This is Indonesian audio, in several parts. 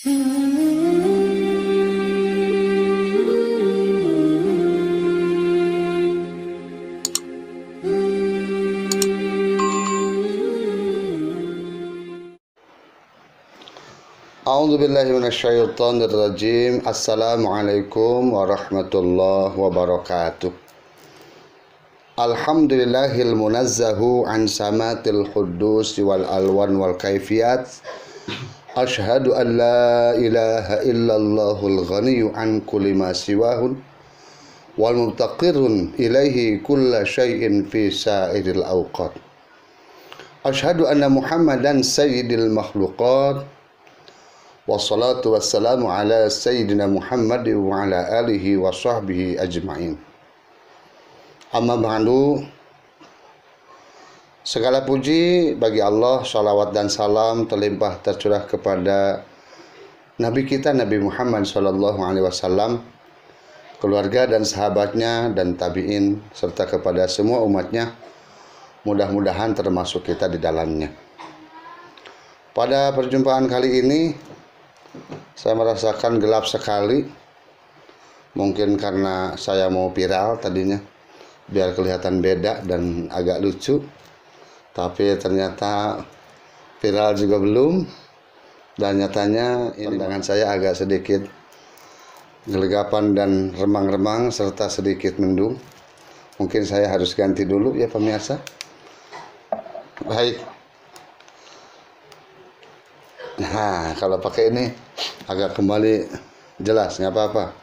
A'udzubillahi minasyaitonirrajim. Assalamualaikum warahmatullahi wabarakatuh. Alhamdulillahil munazzahu an samatil khuddus wal alwan wal kaifiyat. Asyhadu an la ilaha illallahul ghaniyyu an kulli ma siwahun wal muftaqirun ilaihi kulla syai'in fi sa'iril awqat. Asyhadu anna Muhammadan sayyidil makhluqat. Wassalatu wassalamu ala sayyidina Muhammad wa ala alihi wa sahbihi ajma'in. Amma ba'du. Segala puji bagi Allah, salawat dan salam terlimpah tercurah kepada Nabi kita Nabi Muhammad sallallahu alaihi wasallam, keluarga dan sahabatnya dan tabi'in serta kepada semua umatnya. Mudah-mudahan termasuk kita di dalamnya. Pada perjumpaan kali ini saya merasakan gelap sekali. Mungkin karena saya mau viral tadinya, biar kelihatan beda dan agak lucu. Tapi ternyata viral juga belum. Dan nyatanya ini pandangan saya agak sedikit gelegapan dan remang-remang serta sedikit mendung. Mungkin saya harus ganti dulu ya pemirsa. Baik. Nah, kalau pakai ini agak kembali jelas, nggak apa-apa.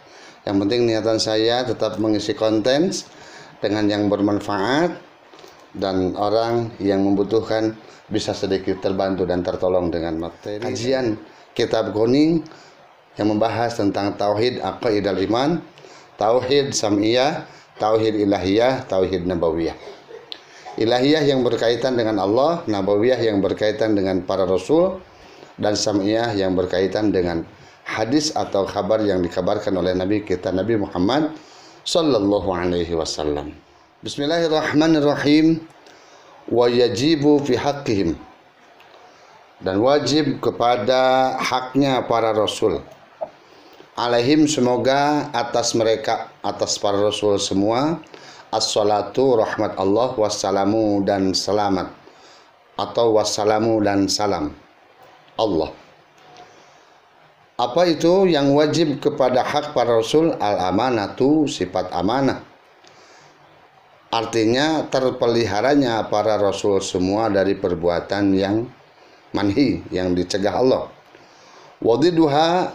Yang penting niatan saya tetap mengisi konten dengan yang bermanfaat dan orang yang membutuhkan bisa sedikit terbantu dan tertolong dengan materi kajian kitab kuning yang membahas tentang tauhid aqidal iman, tauhid sam'iyah, tauhid ilahiyah, tauhid nabawiyah. Ilahiyah yang berkaitan dengan Allah, nabawiyah yang berkaitan dengan para rasul, dan sam'iyah yang berkaitan dengan hadis atau kabar yang dikabarkan oleh Nabi kita Nabi Muhammad sallallahu alaihi wasallam. Bismillahirrahmanirrahim. Wa yajibu fi haqqihim, dan wajib kepada haknya para rasul. Alaihim, semoga atas mereka, atas para rasul semua, as-salatu rahmat Allah wassalamu dan selamat, atau wassalamu dan salam Allah. Apa itu yang wajib kepada hak para rasul? Al-amanatu, sifat amanah. Artinya terpeliharanya para rasul semua dari perbuatan yang manhi, yang dicegah Allah. Wadiduha,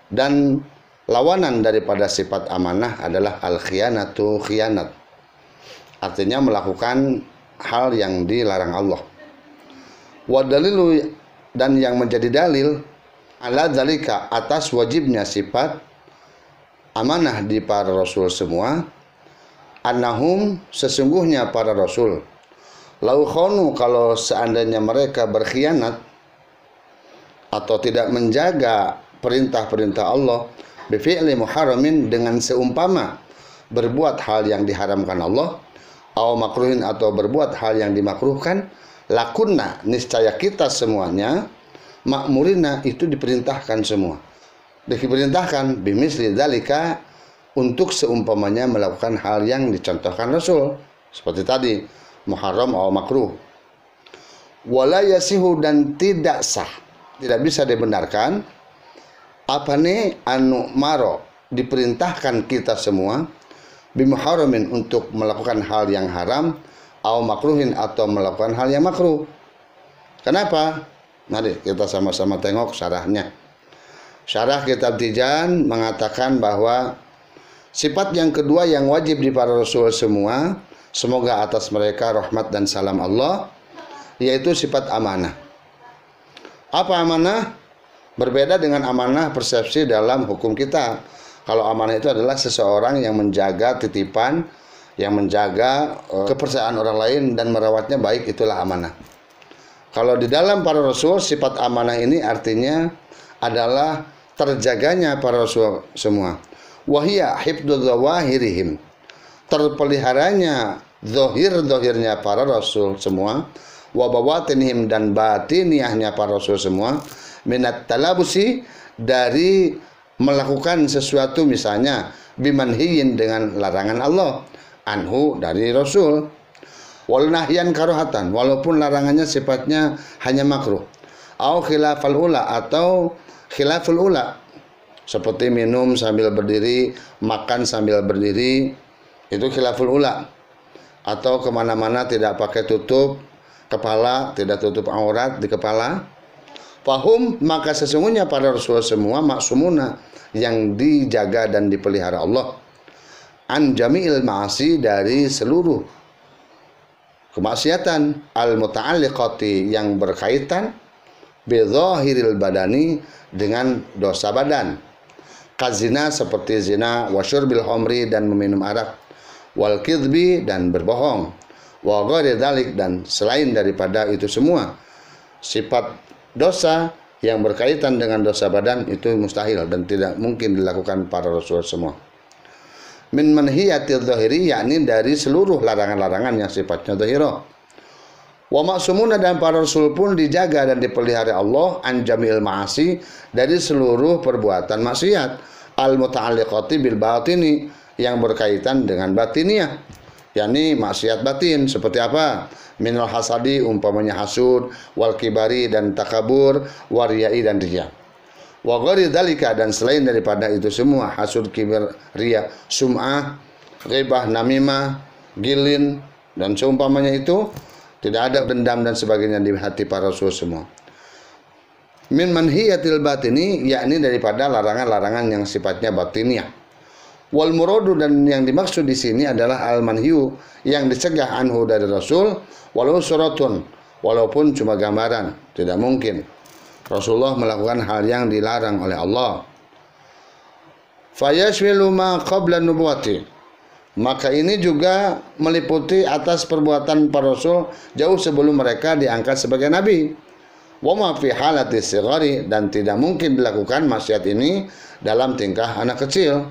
dan lawanan daripada sifat amanah adalah al-khiyanatu, khianat. Artinya melakukan hal yang dilarang Allah. Wadalilu, dan yang menjadi dalil ala dzalika, atas wajibnya sifat amanah di para rasul semua, annahum, sesungguhnya para rasul, lau khonu, kalau seandainya mereka berkhianat atau tidak menjaga perintah-perintah Allah, bifi'li muharramin, dengan seumpama berbuat hal yang diharamkan Allah, au makruhin, atau berbuat hal yang dimakruhkan, lakunna, niscaya kita semuanya, makmurina, itu diperintahkan semua, diperintahkan bimisli dzalika, untuk seumpamanya melakukan hal yang dicontohkan Rasul, seperti tadi muharram atau makruh. Wala yasihu, dan tidak sah, tidak bisa dibenarkan, apa nih anu maro, diperintahkan kita semua, bimuharramin, untuk melakukan hal yang haram, au makruhin, atau melakukan hal yang makruh. Kenapa? Mari kita sama-sama tengok syarahnya. Syarah kitab Tijan mengatakan bahwa sifat yang kedua yang wajib di para rasul semua, semoga atas mereka rahmat dan salam Allah, yaitu sifat amanah. Apa amanah? Berbeda dengan amanah persepsi dalam hukum kita. Kalau amanah itu adalah seseorang yang menjaga titipan, yang menjaga kepercayaan orang lain dan merawatnya baik, itulah amanah. Kalau di dalam para rasul, sifat amanah ini artinya adalah terjaganya para rasul semua. Wahia hifdzu dzawahirihim, terpeliharanya zahir-zahirnya para rasul semua, wa bawatinihim, dan batiniahnya para rasul semua, minat talabusi, dari melakukan sesuatu misalnya bimanhiyin dengan larangan Allah, anhu dari Rasul, wal nahyan karohatan, walaupun larangannya sifatnya hanya makruh, au khilafal ula atau khilaful ula, seperti minum sambil berdiri, makan sambil berdiri, itu khilaful ula, atau kemana-mana tidak pakai tutup kepala, tidak tutup aurat di kepala. Fahum, maka sesungguhnya para Rasul semua maksumuna, yang dijaga dan dipelihara Allah, an jami'il ma'asi, dari seluruh kemaksiatan, al muta'alliqati, yang berkaitan bi dhahiril badani, dengan dosa badan, kazina, seperti zina, wa syurbil khamri, dan meminum arak, wal kidbi, dan berbohong, wa ghairi dzalik, dan selain daripada itu semua. Sifat dosa yang berkaitan dengan dosa badan itu mustahil dan tidak mungkin dilakukan para Rasul semua. Min manhiyatil dhahiri, yakni dari seluruh larangan-larangan yang sifatnya dhahirah. Wa maksumuna, dan para Rasul pun dijaga dan dipelihara Allah, an jami'il ma'asi, dari seluruh perbuatan maksiat, al muta'alliqati bil batini, yang berkaitan dengan batiniah, yakni maksiat batin. Seperti apa? Minal hasadi, umpamanya hasud, wal kibari, dan takabur, wariyai, dan riya. Wa ghairi dzalika, dan selain daripada itu semua, hasud, kibir, riya, sum'ah, ghibah, namimah, gilin, dan seumpamanya itu, tidak ada dendam dan sebagainya di hati para Rasul semua. Min manhiyatil batini, yakni daripada larangan-larangan yang sifatnya batiniah. Wal muradu, dan yang dimaksud di sini adalah al manhiyu, yang dicegah anhu dari Rasul, walau suratun, walaupun cuma gambaran, tidak mungkin Rasulullah melakukan hal yang dilarang oleh Allah. Fayashmilu ma qabla nubuwati, maka ini juga meliputi atas perbuatan para Rasul jauh sebelum mereka diangkat sebagai nabi. Wa ma fi halati sighari, dan tidak mungkin dilakukan maksiat ini dalam tingkah anak kecil.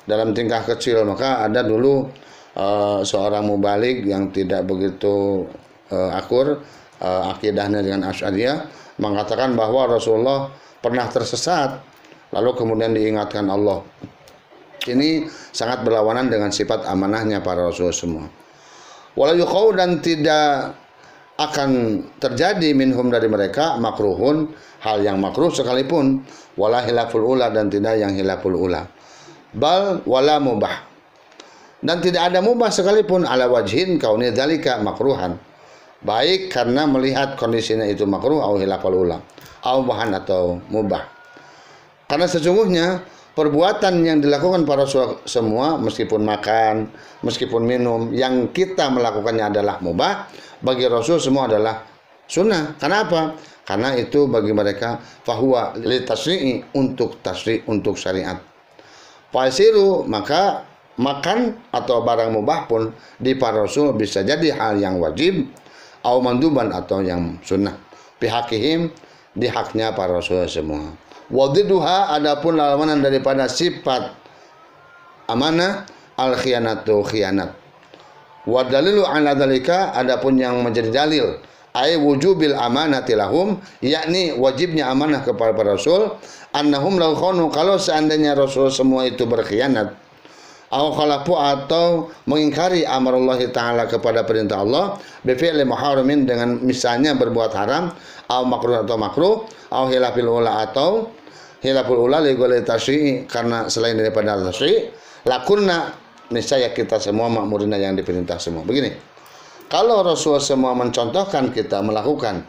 Dalam tingkah kecil, maka ada dulu seorang mubalik yang tidak begitu akur akidahnya dengan Asy'ariyah, mengatakan bahwa Rasulullah pernah tersesat, lalu kemudian diingatkan Allah. Ini sangat berlawanan dengan sifat amanahnya para Rasul semua. Wala yuqau, dan tidak akan terjadi minhum dari mereka makruhun, hal yang makruh sekalipun, wala hilaful ula, dan tidak yang hilaful ula, bal wala mubah, dan tidak ada mubah sekalipun, ala wajhin kauni dzalika makruhan, baik karena melihat kondisinya itu makruh, au hilaful ula, au bahan, atau mubah. Karena sesungguhnya perbuatan yang dilakukan para Rasul semua, meskipun makan, meskipun minum, yang kita melakukannya adalah mubah, bagi Rasul semua adalah sunnah. Kenapa? Karena itu bagi mereka fahuwa li tasri'i, untuk tasri', untuk syariat. Fasiru, maka makan atau barang mubah pun di para Rasul bisa jadi hal yang wajib, au manduban, atau yang sunnah, pihakihim, di haknya para Rasul semua. Wadiduha, adapun lawanan daripada sifat amanah, al khianatu, khianat. Wa dalilu ala dzalika, adapun yang menjadi dalil, ay wujubil amanati lahum, yakni wajibnya amanah kepada para Rasul, annahum law khanu, kalau seandainya Rasul semua itu berkhianat, au khalafu, atau mengingkari amarullah taala, kepada perintah Allah, bi fi'li muharramin, dengan misalnya berbuat haram, au makruh, atau makruh, au hilafil ula, atau hilaful ula li ghairi tasyri', karena selain daripada tasyri', lakunna, niscaya kita semua makmurina, yang diperintah semua. Begini, kalau Rasul semua mencontohkan kita melakukan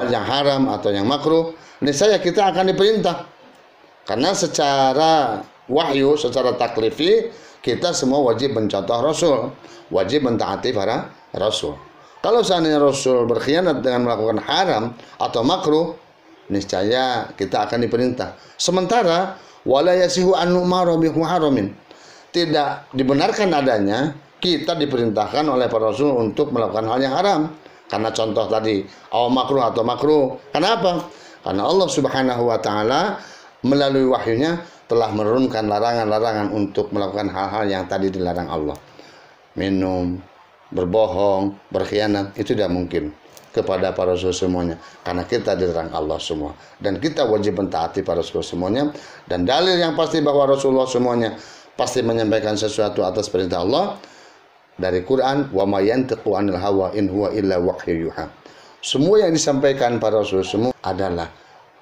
yang haram atau yang makruh, niscaya kita akan diperintah. Karena secara wahyu, secara taklifi, kita semua wajib mencontoh Rasul, wajib mentaati para Rasul. Kalau seandainya Rasul berkhianat dengan melakukan haram atau makruh, niscaya kita akan diperintah. Sementara wala yasihu an nu'mara bi muharramin, tidak dibenarkan adanya kita diperintahkan oleh para Rasul untuk melakukan hal yang haram. Karena contoh tadi, aw makruh atau makruh. Kenapa? Karena Allah Subhanahu wa taala melalui wahyunya telah menurunkan larangan-larangan untuk melakukan hal-hal yang tadi dilarang Allah. Minum, berbohong, berkhianat, itu tidak mungkin. kepada para rasul semuanya, karena kita dilarang Allah semua dan kita wajib mentaati para rasul semuanya. Dan dalil yang pasti bahwa Rasulullah semuanya pasti menyampaikan sesuatu atas perintah Allah dari Quran, wa ma yantiqu 'anil hawa in huwa illa wahyu yuha. Semua yang disampaikan para rasul semua adalah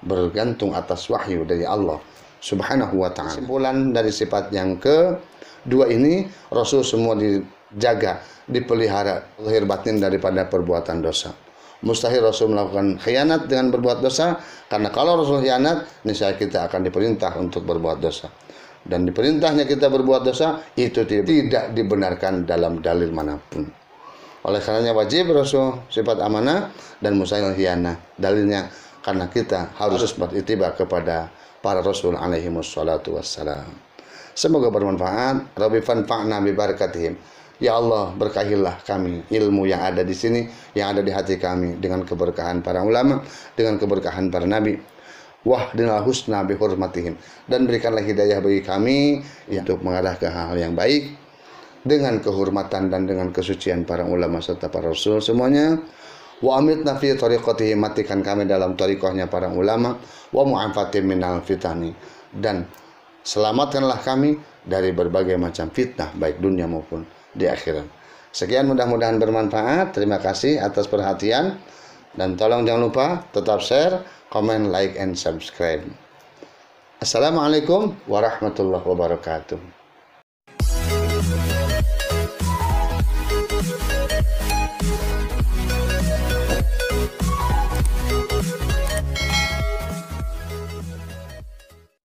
bergantung atas wahyu dari Allah Subhanahu wa taala. Kesimpulan dari sifat yang kedua ini, rasul semua dijaga, dipelihara lahir batin daripada perbuatan dosa. Mustahil Rasul melakukan khianat dengan berbuat dosa, karena kalau Rasul khianat, niscaya kita akan diperintah untuk berbuat dosa. Dan diperintahnya kita berbuat dosa itu tidak dibenarkan dalam dalil manapun. Oleh karenanya wajib Rasul sifat amanah dan mustahil khianat. Dalilnya karena kita harus beritibar kepada para Rasul alaihi wassalatu wassalam. Semoga bermanfaat. Rabbi fanfa'na bi barakatihim. Ya Allah, berkahilah kami ilmu yang ada di sini, yang ada di hati kami, dengan keberkahan para ulama, dengan keberkahan para nabi. Wahdinal husna bi hurmatihim, dan berikanlah hidayah bagi kami untuk mengarah ke hal-hal yang baik dengan kehormatan dan dengan kesucian para ulama serta para rasul semuanya. Wa amitna fi tariqatihim, matikan kami dalam tariqahnya para ulama. Wa mu'afatim minal fitani, dan selamatkanlah kami dari berbagai macam fitnah baik dunia maupun di akhirat. Sekian, mudah-mudahan bermanfaat. Terima kasih atas perhatian, dan tolong jangan lupa tetap share, comment, like, and subscribe. Assalamualaikum warahmatullahi wabarakatuh.